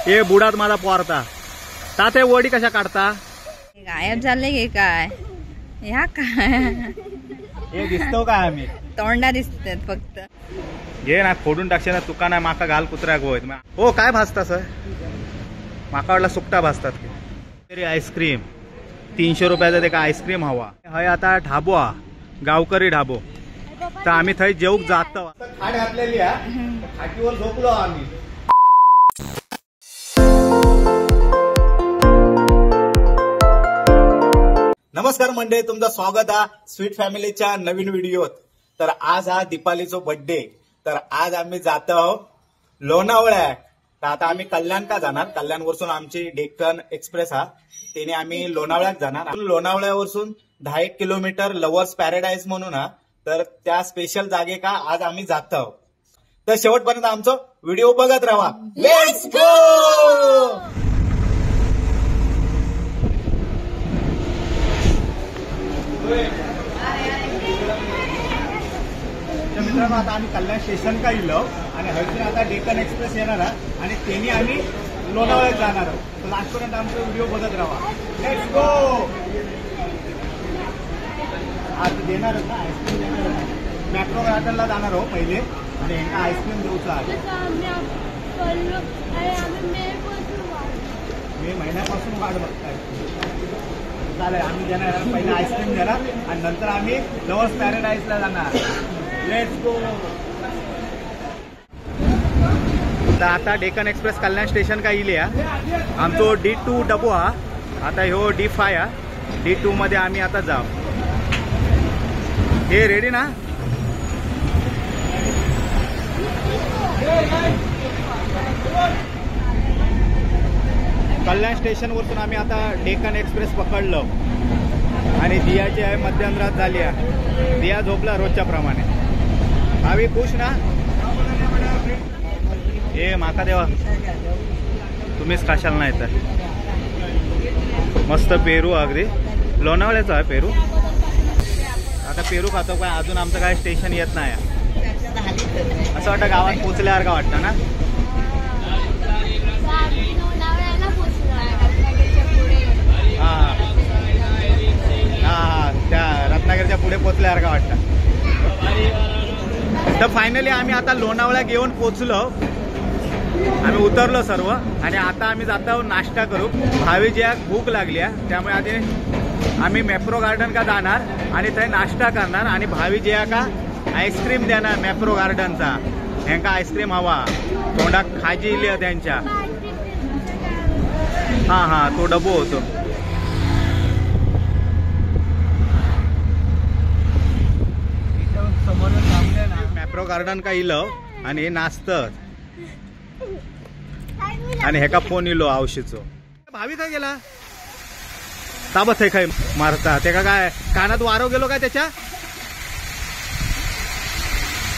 हे बुडात मला पोरता ताते वडी कशा काढता गायब झाले की काय ह्या काय हे दिसतो काय आम्ही तोंडा दिसतात फक्त घे ना फोडून टाकशे ना तुका नाही माका घाल कुत्र्याक होत हो काय भाजता सर माका वाटला सुकटा भाजतात तरी आईस्क्रीम 300 रुपयाचा ते का आईस्क्रीम हवा हय आता ढाबो हा गावकरी ढाबो तर आम्ही थंय जेवूक जातो खाट घातलेली खाटीवर झोपलो आम्ही नमस्कार मंडळी तुमचं स्वागत आहे स्वीट फॅमिलीच्या नवीन व्हिडिओत। तर आज हा दीपालीचो बर्थडे तर आज आम्ही जातो लोणावळ्यात। तर आता आम्ही कल्याण का जाणार कल्याण वरसून आमची डेक्कन एक्सप्रेस हा त्याने आम्ही लोणावळ्यात जाणार लोणावळ्यावरसून 10 किलोमीटर लवर्स पॅराडाईज म्हणून हा तर त्या स्पेशल जागे का आज आम्ही जातो। तर शेवटपर्यंत आमचा व्हिडिओ बघत राहा। Let's go. मित्रांनो आता आम्ही कल्याण स्टेशन का इलो आणि हळदीने आता डेक्कन एक्सप्रेस येणार आणि त्यांनी आम्ही लोणावळ्यात जाणार आहोत। तर लास्टपर्यंत आमचा व्हिडिओ बघत राहा। Let's go. आज देणार ना आईस्क्रीम देणार मॅप्रो गार्डनला जाणार आहोत पहिले आणि यांना आईस्क्रीम देऊचा आहे मे महिन्यापासून वाट बघताय चालेल आम्ही देणार पहिले आईस्क्रीम देणार आणि नंतर आम्ही लवर्स पॅराडाईजला जाणार। Let's go. तर आता डेक्कन एक्सप्रेस कल्याण स्टेशन का इले आमचो D2 डबो हा आता ह्यो D5 हा D2 मध्ये आम्ही आता जाऊ। हे रेडी ना कल्याण स्टेशन वरतून आम्ही आता डेक्कन एक्सप्रेस पकडलो आणि दियाची आहे मध्यंतरात झाली आहे। दिया झोपला रोजच्या प्रमाणे। भावी खुश ना ए माका देवा तुम्हीच खाशाल नाही तर मस्त पेरू अगदी लोणावळ्याचा आहे पेरू। आता पेरू खातो काय अजून आमचं काय स्टेशन येत नाही असं वाटतं गावात पोचल्यासारखं वाटतं ना। हा त्या रत्नागिरीच्या पुढे पोचल्यासारखं वाटतं। तर फायनली आम्ही आता लोणावळ्यात येऊन पोचलो आम्ही उतरलो सर्व आणि आता आम्ही जातो नाश्ता करू। भावी भूक लागली आहे त्यामुळे आधी आम्ही मॅप्रो गार्डन का जाणार आणि ते नाश्ता करणार आणि भावी का आईस्क्रीम देणार मॅप्रो गार्डनचा ह्यांका आईस्क्रीम हवा तोंडात खाजी इली त्यांच्या। हा हा तो डबो होतो मॅप्रो गार्डन का इलो आणि नाचत आणि हेका फोन इलो आवशीचो भावी काय गेला ताबत आहे काय मारता ते का काय कानात वारो गेलो काय त्याच्या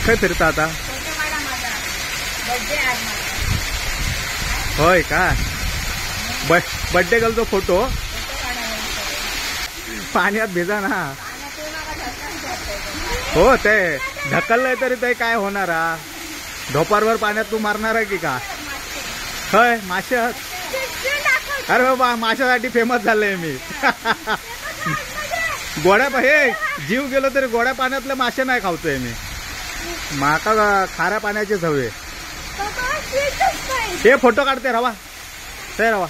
काय फिरता आता होय का बर्थडे गेलतो फोटो पाण्यात भिजा ना हो ते ढकललंय तरी ते काय होणार धोपारवर पाण्यात तू मारणार आहे की का होय मासे अरे बाबा माशासाठी फेमस झालंय मी गोड्या हे जीव गेलो तरी गोड्या पाण्यातले मासे नाही खावतोय मी माका खाऱ्या पाण्याचे हवे हे फोटो काढते रवा ते रवा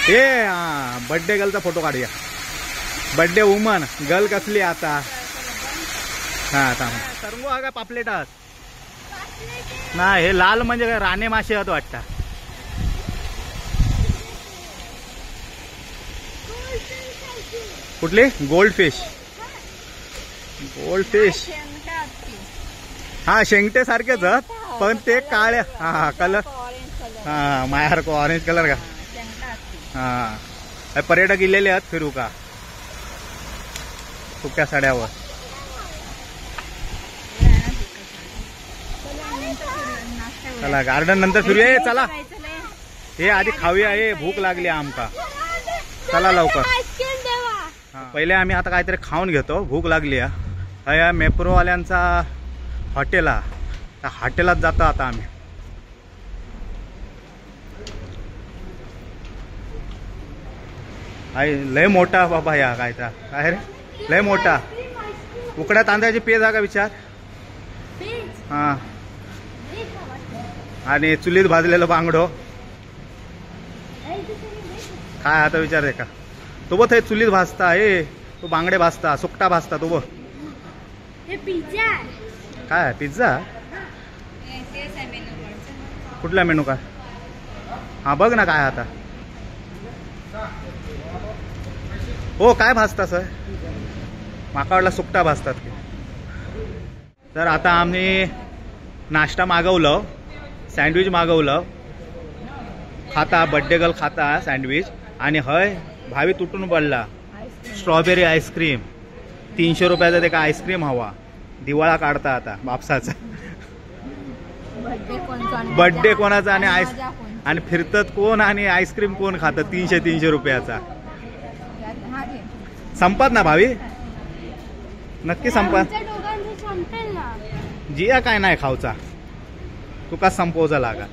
हे हा बर्थडे गर्लचा फोटो काढूया। बर्थडे वुमन गर्ल कसली आता हा सरंगो हा का पापलेटात ना हे लाल म्हणजे काय राणे मासे आहेत वाटतं। कुठले गोल्ड फिश हा शेंगटे सारखेच पण ते काळे हा कलर हा मायासारखं ऑरेंज कलर का हा पर्यटक इलेले आहेत फिरू का सुक्या साड्यावर। चला गार्डन नंतर फिरूया चला हे आधी खाऊया हे भूक लागली आमका चला लवकर। पहिले आम्ही आता काहीतरी खाऊन घेतो भूक लागली या मेप्रोवाल्यांचा हॉटेल हॉटेलात जातो आता आम्ही। लय मोठा बाबा या काय काय रे लय मोठा उकड्या तांदळाची पेज हा का विचार हा आणि चुलीत भाजलेलं बांगडो काय आता विचार आहे का तो बघ चुलीत भाजता हे तो बांगडे भाजता सुकटा भाजता तो बघ काय पिझ्झा कुठला मेनू का हा बघ ना काय आता हो काय भाजता सर माका वाटला सुकटा भाजतात तर आता आम्ही नाश्ता मागवलं सँडविच मागवलं खाता बड्डे गर्ल खाता सँडविच आणि हय भावी तुटून पडला स्ट्रॉबेरी आईस्क्रीम 300 रुपयाचा ते का आईस्क्रीम हवा दिवाळा काढता आता बापसाचा बड्डे कोणाचा आणि फिरतात कोण आणि आईस्क्रीम कोण खातं 300 रुपयाचा संपत ना भावी नक्की संपत जिया काय नाही खाऊचा तुका संपवचा लागा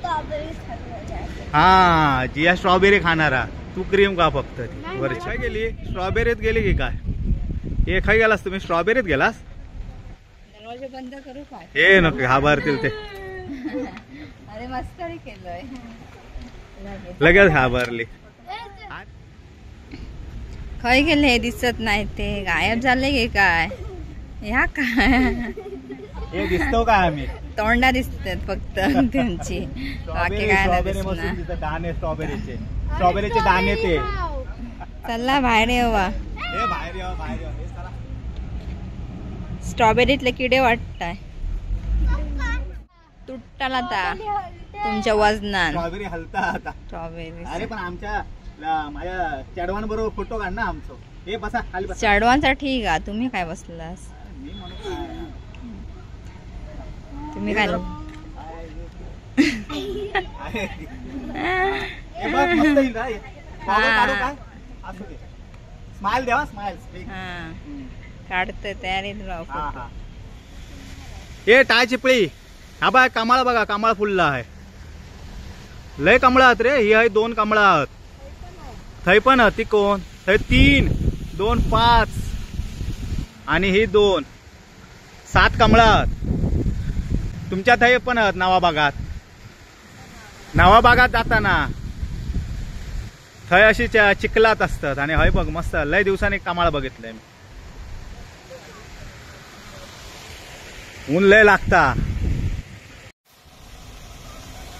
हा जिया स्ट्रॉबेरी खाणारा तू क्रीम का फक्त वरची काय गेली स्ट्रॉबेरीत गेली की काय हे खाई गेलास तुम्ही स्ट्रॉबेरीत गेलास दरवाजा बंद करू काय हे नको घाबरतील ते अरे मस्करी केलंय लगेच घाबरली खय गेले दिसत नाही ते गायब झाले की काय ह्या काय हे दिसतो काय आम्ही तोंडा दिसतात फक्त त्यांची बाकी काय नाही दिसणार दाणे स्ट्रॉबेरीचे दाणे ते चला बाहेर येवा हे बाहेर या बाहेर या स्ट्रॉबेरीतले किडे वाटताय तुटताला आता तुमच्या वजनान स्ट्रॉबेरी हलता आता स्ट्रॉबेरी अरे पण आमच्या माझ्या चॅडवान बरोबर फोटो काढ ना आमचं हे बसा खाली बसा चढवांचा ठीक आहे तुम्ही काय बसलास मी म्हणून तुम्ही काय स्माइल द्यावा स्माइल काढतोय तयारीत राहू हे टाय चिपळी हा बाय कमाळ बघा कमाळ फुलला आहे लय कमळ आहात रे ही आहे 2 कमळ आहात थंय पण ती कोण थंय 3 2 5 आणि ही 2 7 कमळ आहात तुमच्या थंय पण आहात नवा बागात जाताना थंय अशी चिखलात असतात आणि हय बघ मस्त लय दिवसांनी कमाळ बघितलंय मी ऊन लय लागता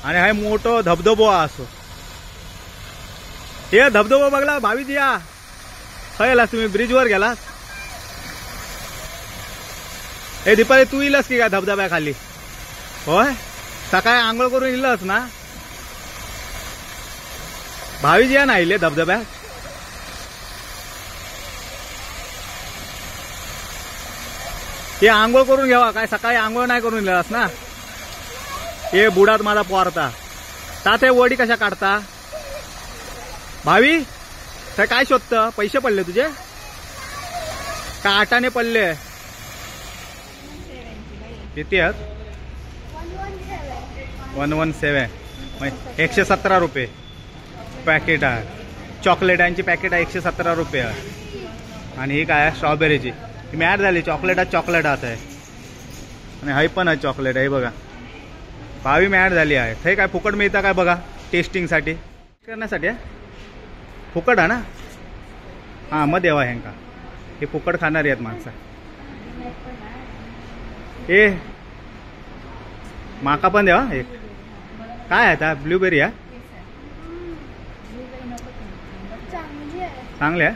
आणि हाय मोठो धबधबो असो हे धबधबो बघला भावी या खयला तुम्ही ब्रिजवर गेलास हे दीपाली तू इलस की काय धबधब्या खाली होय सकाळी आंघोळ करून इलस ना भावी या नाही धबधब्यात हे आंघोळ करून घ्यावा काय सकाळी आंघोळ नाही करून इलस ना हे बुडात माझा पोरता ताते वडी कशा काढता भावी तर काय शोधत पैसे पडले तुझे का आटाने पडले किती आहेत 117 117 रुपये पॅकेट आहे चॉकलेटांची पॅकेट आहे 117 रुपये आहे आणि ही काय आहे स्ट्रॉबेरीची मॅट झाली चॉकलेटात आहे आणि हाय पण आहे चॉकलेट आहे बघा भावी मॅट झाली आहे हे काय फुकट मिळतं काय बघा टेस्टिंगसाठी करण्यासाठी फुकट आहे ना हां मग देवा ह्यांका हे फुकट खाणारी आहेत माणसं हे माका पण देवा एक काय आहे आता ब्लूबेरी आहे चांगले आहे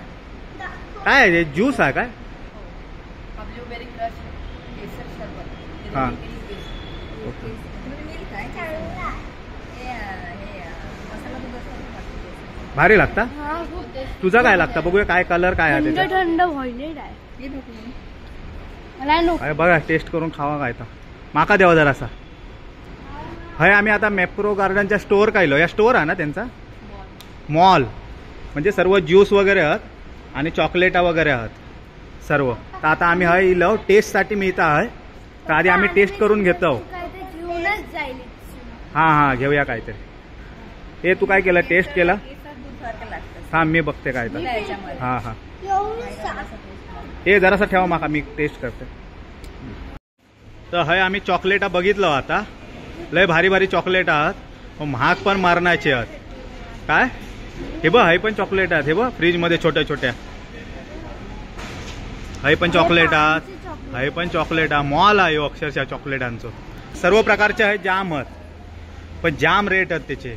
काय आहे ज्यूस आहे काय हां भारी लागता तुझा काय लागता बघूया काय कलर काय आहे थंड व्हायलेट आहे मला नको बघा टेस्ट करून खावा काय तर माका देवा जरासा हय आम्ही आता मॅप्रो गार्डनच्या स्टोअर कायलो या स्टोअर आहे ना त्यांचा मॉल म्हणजे सर्व ज्यूस वगैरे आहेत आणि चॉकलेटा वगैरे आहेत सर्व तर आता आम्ही हय इलो टेस्टसाठी मिळतं आहे तर आधी आम्ही टेस्ट करून घेतो हां हां घेऊया काहीतरी हे तू काय केलं टेस्ट केला सारखं लागतं. थांब मी बघते काय तर. दिलं याच्यामध्ये. हा हा टेस्ट हे जरासं ठेवा माका मी टेस्ट करते. तर हय आम्ही चॉकलेटा बघितलं आता लय भारी भारी चॉकलेट आहात महाग पण मारण्याचे आहात काय. हे बघ हय पण चॉकलेट आहेत. हे बघ फ्रीज मध्ये छोट्या छोट्या हय पण चॉकलेट आहात. हय पण चॉकलेट हा मॉल आहे अक्षरशः चॉकलेटांचं. सर्व प्रकारचे आहेत जाम आहेत पण जाम रेट आहेत त्याचे.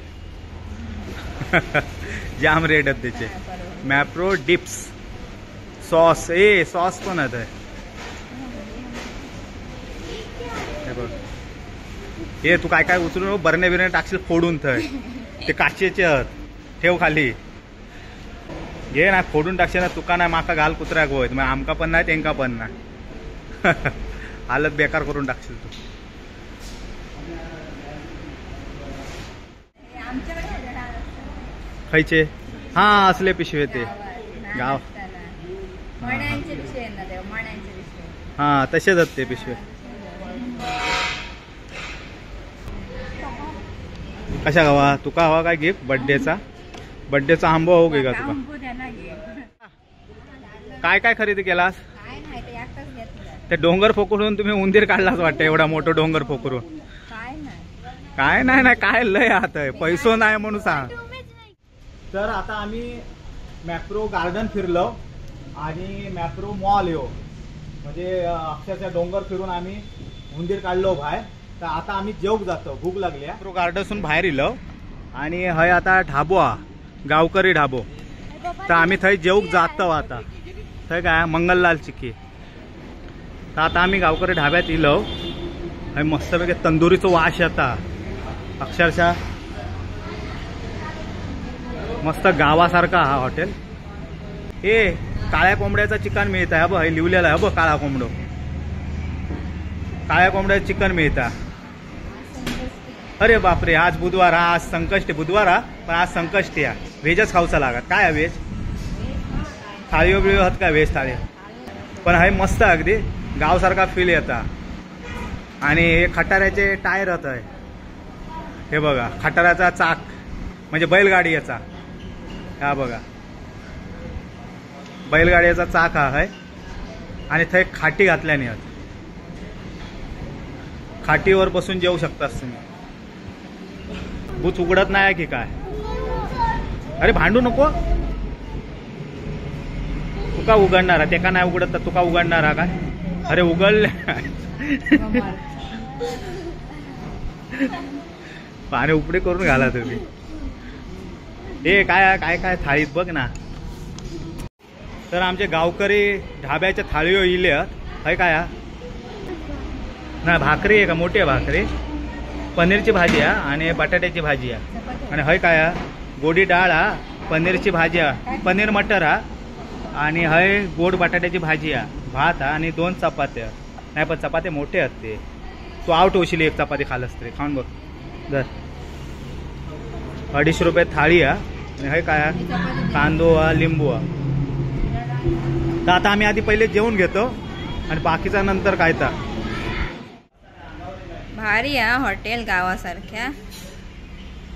जाम रेट आहेत त्याचे. मॅप्रो डिप्स सॉस सॉस पण आहेत. हे बघ हे तू काय काय उचलून बरणे बिरणे टाकशील फोडून थय ते काचेचे आहेत. ठेव खाली घे ना फोडून टाकशील ना तुका नाही माका घाल कुत्र्याक होत मग आमका पण नाही तेंका पण नाही. हालत बेकार करून टाकशील तू. खायचे हा असले पिशवे ते गाव मण्यांचे विषय आहे ना ते मण्यांचे विषय. हा तसेच आहेत ते पिशवे. कशा गावा तुका हवा काय गिफ्ट बर्थडेचा आंबो हो गे का तुका. काय काय खरेदी केलास. काय नाही ते एकटाच घेतलं. ते डोंगर फोकरून तुम्ही उंदीर काढलाच वाटतं एवढा मोठं डोंगर फोकरून. काय नाही काय लय आत आहे पैसो नाही म्हणून सांग. तर आता आम्ही मॅप्रो गार्डन फिरलो आणि मॅप्रो मॉल येऊ म्हणजे अक्षरशः डोंगर फिरून आम्ही उंदीर काढलो बाहेर. तर आता आम्ही जेवक जातो भूक लागली. मॅप्रो गार्डनसून बाहेर इलो आणि हय आता ढाबो हा गावकरी ढाबो. तर आम्ही थंय जेवक जातो आता. थंय काय मंगललाल चिक्की. तर आता आम्ही गावकरी ढाब्यात इलो. हय मस्तपैकी तंदुरीचा वास येता अक्षरशः मस्त गावासारखा हा हॉटेल. हे काळ्या कोंबड्याचा चिकन मिळत आहे बघ लिवलेला आहे बघ काळा कोंबडो. काळ्या कोंबड्याचं चिकन मिळता. अरे बापरे आज बुधवार हा आज संकष्टी बुधवार हा पण आज संकष्टी हा व्हेजच खाऊचा लागत. काय व्हेज थाळी बिळी होत काय व्हेज थाळी पण हाय मस्त अगदी गावसारखा फील येता. आणि हे खटाऱ्याचे टायर होत आहे. हे बघा खटाऱ्याचा चाक म्हणजे बैलगाडी याचा. हा बघा बैलगाडीचा चाक हा आहे आणि थंय खाटी घातल्याने आहेत. खाटीवर बसून जेवू शकतास तुम्ही. भूत उघडत नाही की काय. अरे भांडू नको तुका उघडणार ते का नाही उघडत तर तुका उघडणार काय. अरे उघडले पाणी उपडे करून घाला तुम्ही. हे काय काय काय थाळीत बघ ना. तर आमचे गावकरी ढाब्याच्या थाळीवर इले हय काय नाही भाकरी आहे का मोठी आहे भाकरी पनीरची भाजी आहे आणि बटाट्याची भाजी आहे. आणि हय काय गोडी डाळ हा पनीरची भाजी आहे पनीर मटर हा आणि हय गोड बटाट्याची भाजी आहे भात हा आणि 2 चपात्या. नाही पण चपात्या मोठे आहेत ते. तू आउट होशील एक चपाती खालस तरी खाऊन बघ. जर 250 रुपये थाळी आहे आणि हय काय कांदो हा लिंबू हा. तर आता आम्ही आधी पहिले जेवून घेतो आणि बाकीचा नंतर काय तर. भारी हा हॉटेल गावासारख्या.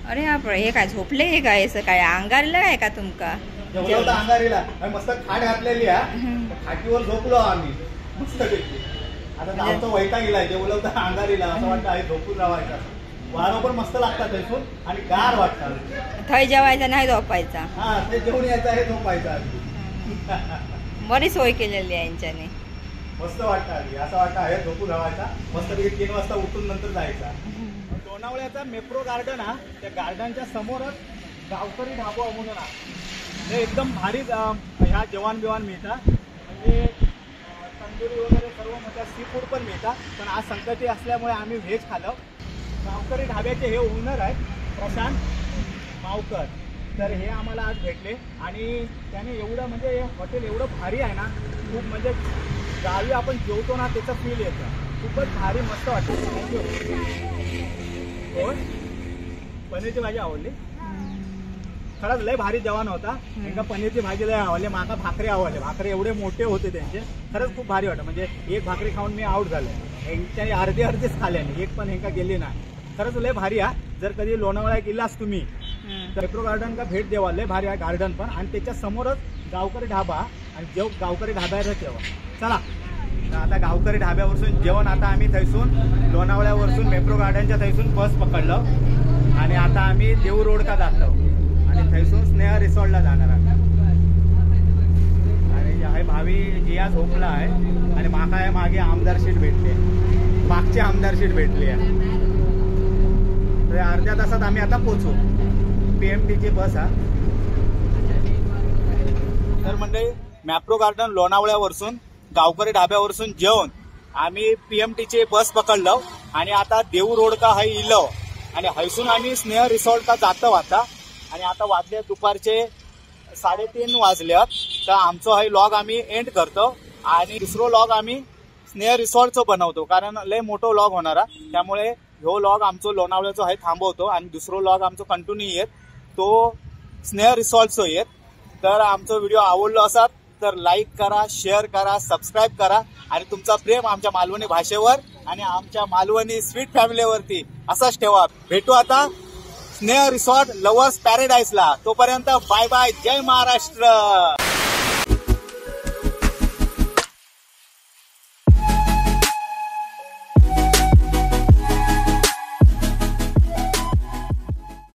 अरे हा हे काय झोपले हे काय असं काय अंगारलं काय का तुमका. अंगारीला मस्त खाट घातलेली आहे खाटीवर झोपलो आम्ही मस्त. आता गावचा वैता गेलाय जेवलं तर अंगारीला असं वाटतं आहे झोपून राहायचा. वारं पण मस्त लागतात त्यातून आणि गार वाटतात. थंय जेवायचा नाही झोपायचा. हा ते जेवून यायचं आहे झोपायचा. बरी सोय केलेली आहे यांच्याने. मस्त वाटतं असं वाटतं आहे झोपून राहायचा मस्त 3 वाजता उठून नंतर जायचा. लोणावळ्याचा मेप्रो गार्डन हा त्या गार्डनच्या समोरच गावकरी ढाबो म्हणून हा. हे एकदम भारी ह्या जेवण बिवान मिळतात म्हणजे तंदुरी वगैरे सर्व म्हणजे सी फूड पण मिळतात. पण आज संकटी असल्यामुळे आम्ही व्हेज खाल्लं. गावकरी ढाब्याचे हे ओनर आहेत प्रशांत मावकर. तर हे आम्हाला आज भेटले आणि त्याने एवढं म्हणजे हे हॉटेल एवढं भारी आहे ना खूप म्हणजे गावी आपण जेवतो ना त्याचं फील येतं. खूपच भारी मस्त वाटतं. हो पनीरची भाजी आवडली खरंच लय भारी जेवण होता. एका पनीरची भाजी लय आवडली माका. भाकरी आवडले भाकरी एवढे मोठे होते त्यांचे खरंच खूप भारी वाटतं. म्हणजे एक भाकरी खाऊन मी आउट झाले. यांच्याने अर्धेच खाल्ल्याने एक पण हेका गेली नाही. खरंच लय भारी हा. जर कधी लोणावळ्यात गेलास तुम्ही मेट्रो गार्डन का भेट देवा, लय भारी आहे गार्डन पण, आणि त्याच्या समोरच गावकरी ढाबा, आणि जेव गावकरी ढाब्यावर तेव्हा चला. तर आता गावकरी ढाब्यावरसून जेवण, आता आम्ही थैसून लोणावळ्यावरसून मेट्रो गार्डनच्या थैसून बस पकडलं आणि आता आम्ही देऊ रोड का जातो आणि थैसून स्नेहा रिसॉर्टला जाणार आहोत. आणि जे आहे भावी जिया झोपला आहे आणि माका आहे मागे आमदार सीट भेटली, मागची आमदार सीट भेटली आहे. तर अर्ध्या तासात आम्ही आता पोहोचू. PMTची बस हा. तर म्हणजे मॅप्रो गार्डन लोणावळ्यावरसून गावकरी ढाब्यावरसून जेवण आम्ही PMTची बस पकडलो आणि आता देऊ रोड का हाय इलो आणि हैसून आम्ही स्नेह रिसॉर्ट का जातो आता. आणि आता वाजले दुपारचे 3:30 वाजल्यात. तर आमचं हा लॉग आम्ही एंड करतो आणि दुसरो लॉग आम्ही स्नेह रिसॉर्टचं बनवतो, कारण लय मोठं लॉग होणार आहे. त्यामुळे ह्यो लॉग आमचं लोणावळ्याचं आहे थांबवतो आणि दुसरो लॉग आमचं कंटिन्यू येत तो स्नेह रिसॉर्टचं येत. तर आमचा व्हिडिओ आवडलो असाल तर लाईक करा, शेअर करा, सबस्क्राईब करा आणि तुमचा प्रेम आमच्या मालवणी भाषेवर आणि आमच्या मालवणी स्वीट फॅमिलीवरती असाच ठेवा. भेटू आता स्नेह रिसॉर्ट लव्हर्स पॅराडाईजला. तोपर्यंत बाय बाय, जय महाराष्ट्र.